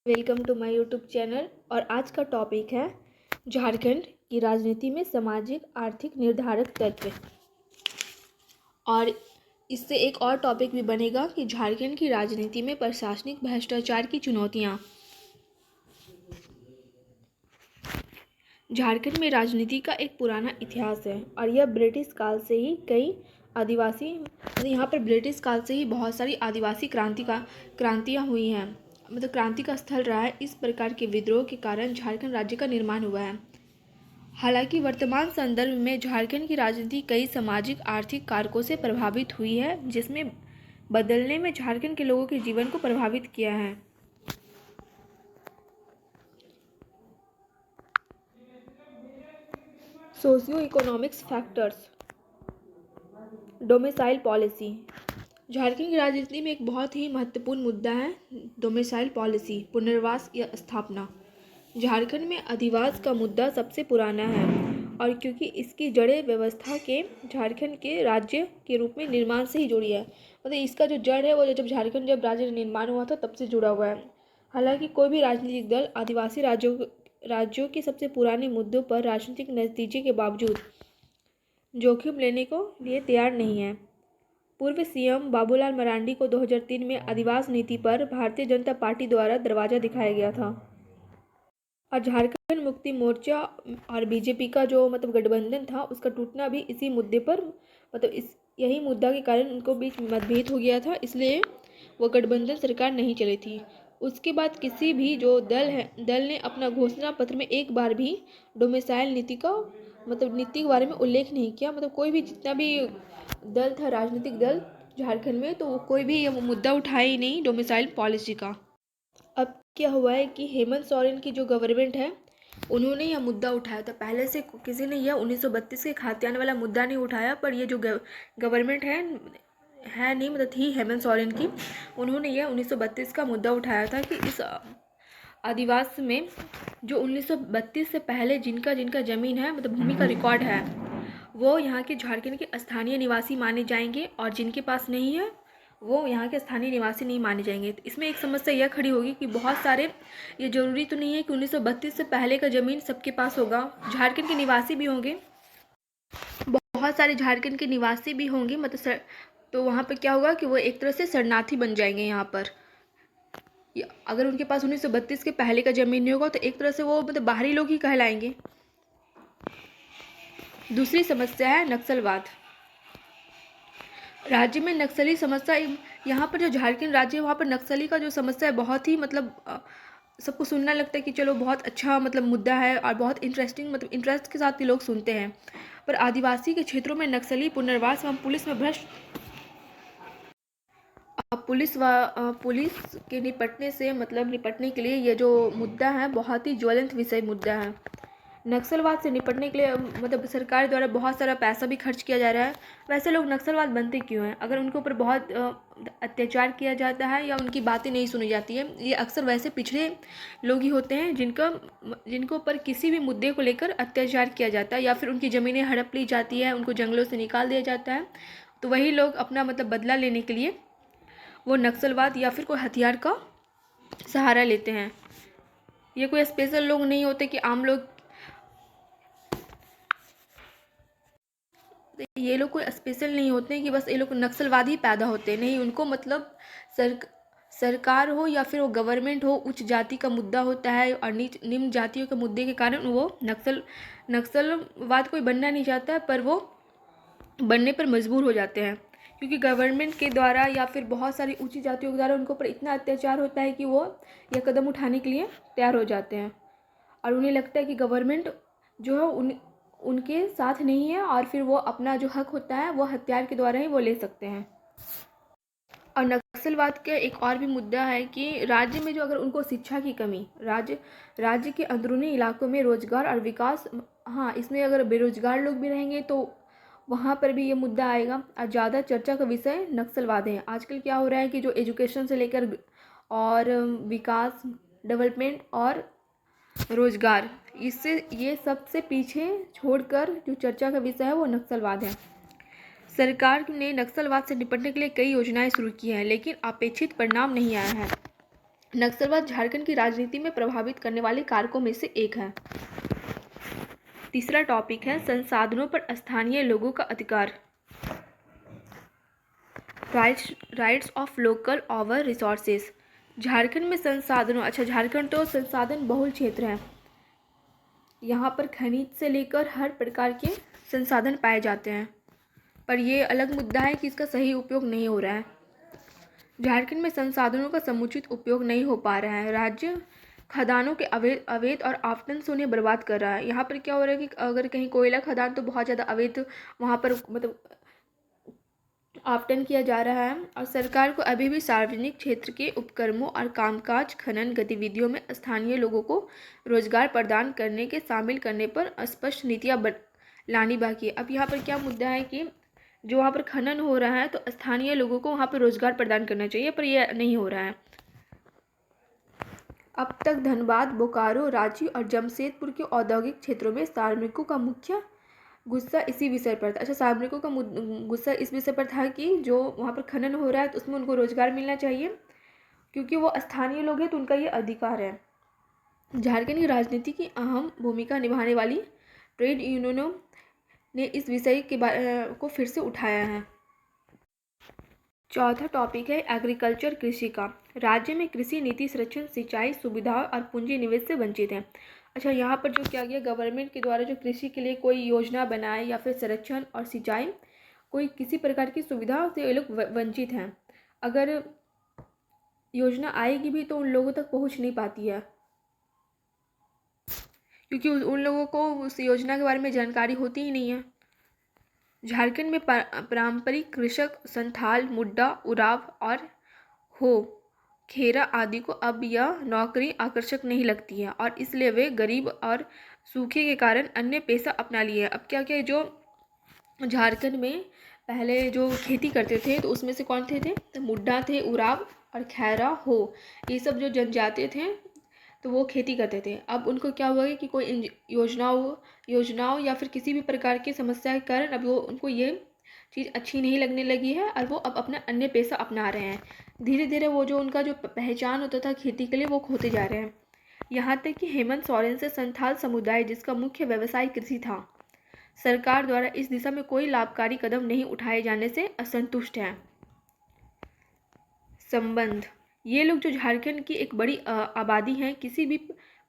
Welcome to my YouTube channel. और आज का टॉपिक है झारखंड की राजनीति में सामाजिक आर्थिक निर्धारक तत्व। और इससे एक और टॉपिक भी बनेगा कि झारखंड की राजनीति में प्रशासनिक भ्रष्टाचार की चुनौतियां। झारखंड में राजनीति का एक पुराना इतिहास है और यह ब्रिटिश काल से ही यहाँ पर ब्रिटिश काल से ही बहुत सारी आदिवासी क्रांतियाँ हुई हैं, क्रांति का स्थल रहा है। इस प्रकार के विद्रोह के कारण झारखंड राज्य का निर्माण हुआ है। हालांकि वर्तमान संदर्भ में झारखंड की राजनीति कई सामाजिक आर्थिक कारकों से प्रभावित हुई है, जिसमें बदलने में झारखंड के लोगों के जीवन को प्रभावित किया है। Socio economics factors. Domicile policy. Jharkhand की राजनीति में एक बहुत ही महत्वपूर्ण मुद्दा है डोमिसाइल पॉलिसी, पुनर्वास या स्थापना। झारखंड में अधिवास का मुद्दा सबसे पुराना है और क्योंकि इसकी जड़ें व्यवस्था के झारखंड के राज्य के रूप में निर्माण से ही जुड़ी है, इसका जो जड़ है वो जब राज्य निर्माण हुआ था तब से जुड़ा हुआ है। हालांकि कोई भी राजनीतिक दल आदिवासी राज्यों के सबसे पुराने मुद्दों पर राजनीतिक नतीजे के बावजूद जोखिम लेने को लिए तैयार नहीं है। पूर्व सीएम बाबूलाल मरांडी को 2003 में आदिवासी नीति पर भारतीय जनता पार्टी द्वारा दरवाजा दिखाया गया था और झारखंड मुक्ति मोर्चा और बीजेपी का जो गठबंधन था उसका टूटना भी इसी मुद्दे पर यही मुद्दा के कारण उनको बीच मतभेद हो गया था, इसलिए वो गठबंधन सरकार नहीं चली थी। उसके बाद किसी भी जो दल ने अपना घोषणा पत्र में एक बार भी डोमिसाइल नीति का नीति के बारे में उल्लेख नहीं किया। कोई भी जितना भी दल था, राजनीतिक दल झारखंड में, तो कोई भी ये मुद्दा उठाया ही नहीं डोमिसाइल पॉलिसी का। अब क्या हुआ है कि हेमंत सोरेन की जो गवर्नमेंट है उन्होंने यह मुद्दा उठाया था। पहले से किसी ने यह 1932 के खाद्यान्न वाला मुद्दा नहीं उठाया, पर ये जो गवर्नमेंट है नहीं थी हेमंत सोरेन की, उन्होंने यह 1932 का मुद्दा उठाया था कि इस आदिवासी में जो 1932 से पहले जिनका ज़मीन है भूमि का रिकॉर्ड है, वो यहाँ के झारखंड के स्थानीय निवासी माने जाएंगे और जिनके पास नहीं है वो यहाँ के स्थानीय निवासी नहीं माने जाएंगे। तो इसमें एक समस्या यह खड़ी होगी कि बहुत सारे, ये ज़रूरी तो नहीं है कि 1932 से पहले का ज़मीन सबके पास होगा। झारखंड के निवासी भी होंगे, बहुत सारे झारखंड के निवासी भी होंगे, तो वहाँ पर क्या होगा कि वो एक तरह से शरणार्थी बन जाएंगे। यहाँ पर अगर उनके पास 1932 के पहले का ज़मीन नहीं होगा तो एक तरह से वो बाहरी लोग ही कहलाएंगे। दूसरी समस्या है नक्सलवाद। राज्य में नक्सली समस्या, यहाँ पर जो झारखंड राज्य है वहाँ पर नक्सली का जो समस्या है बहुत ही सबको सुनना लगता है कि चलो बहुत अच्छा मुद्दा है और बहुत इंटरेस्टिंग इंटरेस्ट के साथ ही लोग सुनते हैं। पर आदिवासी के क्षेत्रों में नक्सली पुनर्वास एवं पुलिस में भ्रष्ट पुलिस के निपटने के लिए ये जो मुद्दा है बहुत ही ज्वलंत विषय मुद्दा है। नक्सलवाद से निपटने के लिए सरकार द्वारा बहुत सारा पैसा भी खर्च किया जा रहा है। वैसे लोग नक्सलवाद बनते क्यों हैं? अगर उनके ऊपर बहुत अत्याचार किया जाता है या उनकी बातें नहीं सुनी जाती है, ये अक्सर वैसे पिछड़े लोग ही होते हैं जिनके ऊपर किसी भी मुद्दे को लेकर अत्याचार किया जाता है या फिर उनकी ज़मीनें हड़प ली जाती है, उनको जंगलों से निकाल दिया जाता है। तो वही लोग अपना बदला लेने के लिए वो नक्सलवाद या फिर कोई हथियार का सहारा लेते हैं। ये कोई स्पेशल लोग नहीं होते कि आम लोग, ये लोग कोई स्पेशल नहीं होते हैं कि बस ये लोग नक्सलवादी ही पैदा होते हैं। नहीं, उनको सरकार हो या फिर वो गवर्नमेंट हो, उच्च जाति का मुद्दा होता है और निम्न जातियों के मुद्दे के कारण वो नक्सलवाद कोई बनना नहीं चाहता है, पर वो बनने पर मजबूर हो जाते हैं क्योंकि गवर्नमेंट के द्वारा या फिर बहुत सारी ऊंची जातियों के द्वारा उनके ऊपर इतना अत्याचार होता है कि वो यह कदम उठाने के लिए तैयार हो जाते हैं और उन्हें लगता है कि गवर्नमेंट जो है उनके साथ नहीं है और फिर वो अपना जो हक होता है वो हथियार के द्वारा ही वो ले सकते हैं। और नक्सलवाद का एक और भी मुद्दा है कि राज्य में जो अगर उनको शिक्षा की कमी, राज्य के अंदरूनी इलाकों में रोजगार और विकास, हाँ इसमें अगर बेरोजगार लोग भी रहेंगे तो वहाँ पर भी ये मुद्दा आएगा। और ज़्यादा चर्चा का विषय नक्सलवाद है। आजकल क्या हो रहा है कि जो एजुकेशन से लेकर और विकास, डेवलपमेंट और रोजगार, इससे ये सबसे पीछे छोड़कर जो चर्चा का विषय है वो नक्सलवाद है। सरकार ने नक्सलवाद से निपटने के लिए कई योजनाएं शुरू की हैं, लेकिन अपेक्षित परिणाम नहीं आया है। नक्सलवाद झारखंड की राजनीति में प्रभावित करने वाले कारकों में से एक है। तीसरा टॉपिक है संसाधनों पर स्थानीय लोगों का अधिकार, rights of local over resources. Jharkhand में संसाधनों, अच्छा झारखंड तो संसाधन बहुल क्षेत्र है, यहाँ पर खनिज से लेकर हर प्रकार के संसाधन पाए जाते हैं, पर यह अलग मुद्दा है कि इसका सही उपयोग नहीं हो रहा है। झारखंड में संसाधनों का समुचित उपयोग नहीं हो पा रहा है। राज्य खदानों के अवैध और आवंटन से उन्हें बर्बाद कर रहा है। यहाँ पर क्या हो रहा है कि अगर कहीं कोयला खदान तो बहुत ज़्यादा अवैध वहाँ पर मतलब आवंटन किया जा रहा है, और सरकार को अभी भी सार्वजनिक क्षेत्र के उपक्रमों और कामकाज खनन गतिविधियों में स्थानीय लोगों को रोजगार प्रदान करने के शामिल करने पर स्पष्ट नीतियाँ लानी बाकी है। अब यहाँ पर क्या मुद्दा है कि जो वहाँ पर खनन हो रहा है तो स्थानीय लोगों को वहाँ पर रोजगार प्रदान करना चाहिए, पर यह नहीं हो रहा है। अब तक धनबाद, बोकारो, रांची और जमशेदपुर के औद्योगिक क्षेत्रों में कार्मिकों का मुख्य गुस्सा इसी विषय पर था। अच्छा, कार्मिकों का गुस्सा इस विषय पर था कि जो वहाँ पर खनन हो रहा है तो उसमें उनको रोजगार मिलना चाहिए, क्योंकि वो स्थानीय लोग हैं तो उनका ये अधिकार है। झारखंड की राजनीति की अहम भूमिका निभाने वाली ट्रेड यूनियनों ने इस विषय के को फिर से उठाया है। चौथा टॉपिक है एग्रीकल्चर, कृषि का। राज्य में कृषि नीति संरक्षण, सिंचाई सुविधाओं और पूंजी निवेश से वंचित है। अच्छा, यहाँ पर जो क्या गया, गवर्नमेंट के द्वारा जो कृषि के लिए कोई योजना बनाए या फिर संरक्षण और सिंचाई, कोई किसी प्रकार की सुविधा से ये लोग वंचित हैं। अगर योजना आएगी भी तो उन लोगों तक पहुँच नहीं पाती है, क्योंकि उन लोगों को उस योजना के बारे में जानकारी होती ही नहीं है। झारखंड में पारंपरिक कृषक संथाल, मुड्डा, उराव और हो खेरा आदि को अब यह नौकरी आकर्षक नहीं लगती है, और इसलिए वे गरीब और सूखे के कारण अन्य पेशा अपना लिए हैं। अब क्या क्या जो झारखंड में पहले जो खेती करते थे तो उसमें से कौन थे तो मुड्डा थे, उराव और खैरा, हो, ये सब जो जनजाति थे तो वो खेती करते थे। अब उनको क्या हुआ कि कोई योजनाओं या फिर किसी भी प्रकार की समस्या के कारण अब वो उनको ये चीज़ अच्छी नहीं लगने लगी है, और वो अब अपना अन्य पेशा अपना रहे हैं। धीरे धीरे वो जो उनका जो पहचान होता था खेती के लिए वो खोते जा रहे हैं। यहाँ तक कि हेमंत सोरेन से संथाल समुदाय, जिसका मुख्य व्यवसाय कृषि था, सरकार द्वारा इस दिशा में कोई लाभकारी कदम नहीं उठाए जाने से असंतुष्ट हैं। संबंध, ये लोग जो झारखंड की एक बड़ी आबादी है, किसी भी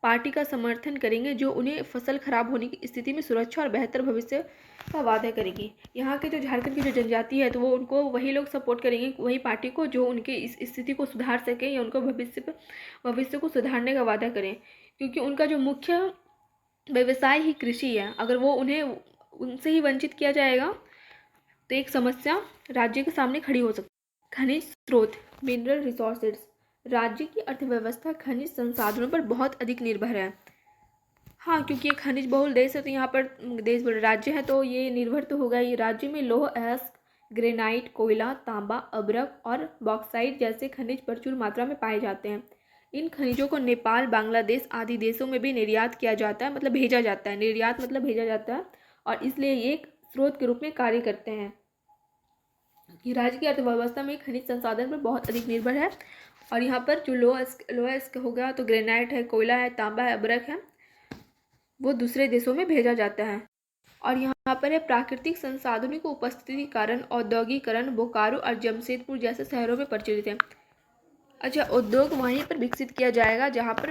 पार्टी का समर्थन करेंगे जो उन्हें फसल खराब होने की स्थिति में सुरक्षा और बेहतर भविष्य का वादा करेगी। यहाँ के जो झारखंड की जो जनजाति है तो वो उनको वही लोग सपोर्ट करेंगे, वही पार्टी को जो उनके इस स्थिति को सुधार सके या उनको भविष्य को सुधारने का वादा करें, क्योंकि उनका जो मुख्य व्यवसाय ही कृषि है। अगर वो उन्हें उनसे ही वंचित किया जाएगा तो एक समस्या राज्य के सामने खड़ी हो सकती है। खनिज स्रोत, मिनरल रिसोर्सेज। राज्य की अर्थव्यवस्था खनिज संसाधनों पर बहुत अधिक निर्भर है। हाँ, क्योंकि ये खनिज बहुल देश है तो यहाँ पर देश बोल राज्य है तो ये निर्भर तो होगा ही। राज्य में लौह अयस्क, ग्रेनाइट, कोयला, तांबा, अभ्रक और बॉक्साइट जैसे खनिज प्रचुर मात्रा में पाए जाते हैं। इन खनिजों को नेपाल, बांग्लादेश आदि देशों में भी निर्यात किया जाता है, मतलब भेजा जाता है। निर्यात मतलब भेजा जाता है, और इसलिए ये एक स्रोत के रूप में कार्य करते हैं। कि राज्य की अर्थव्यवस्था में खनिज संसाधन पर बहुत अधिक निर्भर है, और यहाँ पर जो लोएस्क हो गया तो ग्रेनाइट है, कोयला है, तांबा है, अभ्रक है, वो दूसरे देशों में भेजा जाता है। और यहाँ पर है प्राकृतिक संसाधनों की उपस्थिति के कारण औद्योगिकरण बोकारो और जमशेदपुर जैसे शहरों में प्रचलित है। अच्छा, उद्योग वहीं पर विकसित किया जाएगा जहाँ पर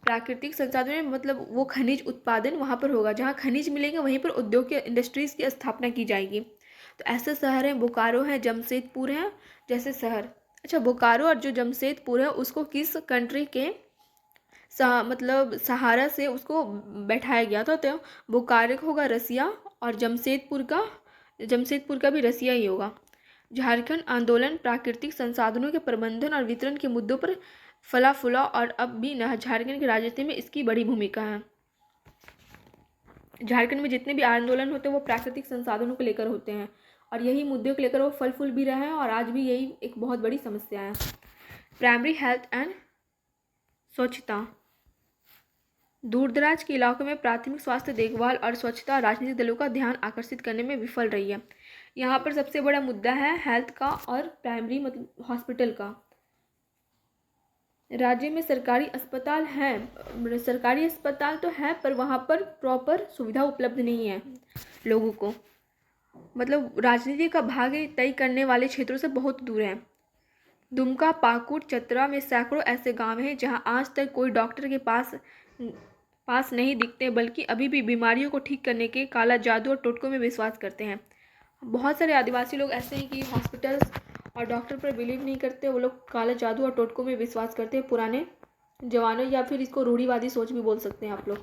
प्राकृतिक संसाधन मतलब वो खनिज उत्पादन वहाँ पर होगा, जहाँ खनिज मिलेंगे वहीं पर उद्योग के इंडस्ट्रीज़ की स्थापना की जाएगी। तो ऐसे शहर हैं, बोकारो है, जमशेदपुर है जैसे शहर। अच्छा, बोकारो और जो जमशेदपुर है उसको किस कंट्री के मतलब सहारा से उसको बैठाया गया था, तो बोकारो होगा रसिया, और जमशेदपुर का भी रसिया ही होगा। झारखंड आंदोलन प्राकृतिक संसाधनों के प्रबंधन और वितरण के मुद्दों पर फला फूला, और अब भी झारखंड की राजनीति में इसकी बड़ी भूमिका है। झारखंड में जितने भी आंदोलन होते हैं वो प्राकृतिक संसाधनों को लेकर होते हैं, और यही मुद्दों को लेकर वो फल फूल भी रहे हैं, और आज भी यही एक बहुत बड़ी समस्या है। प्राइमरी हेल्थ एंड स्वच्छता। दूरदराज के इलाकों में प्राथमिक स्वास्थ्य देखभाल और स्वच्छता राजनीतिक दलों का ध्यान आकर्षित करने में विफल रही है। यहाँ पर सबसे बड़ा मुद्दा है हेल्थ का और प्राइमरी मतलब हॉस्पिटल का। राज्य में सरकारी अस्पताल हैं, सरकारी अस्पताल तो है पर वहाँ पर प्रॉपर सुविधा उपलब्ध नहीं है लोगों को, मतलब राजनीति का भाग्य तय करने वाले क्षेत्रों से बहुत दूर है। दुमका, पाकुड़, चतरा में सैकड़ों ऐसे गांव हैं जहां आज तक कोई डॉक्टर के पास नहीं दिखते, बल्कि अभी भी बीमारियों को ठीक करने के काला जादू और टोटकों में विश्वास करते हैं। बहुत सारे आदिवासी लोग ऐसे हैं कि हॉस्पिटल्स और डॉक्टर पर बिलीव नहीं करते, वो लोग काला जादू और टोटकों में विश्वास करते हैं, पुराने जवानों, या फिर इसको रूढ़िवादी सोच भी बोल सकते हैं आप लोग।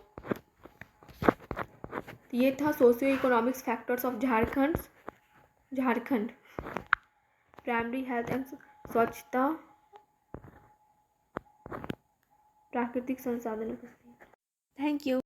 ये था socio economics factors of Jharkhand, primary health and स्वच्छता, प्राकृतिक संसाधन। Thank you.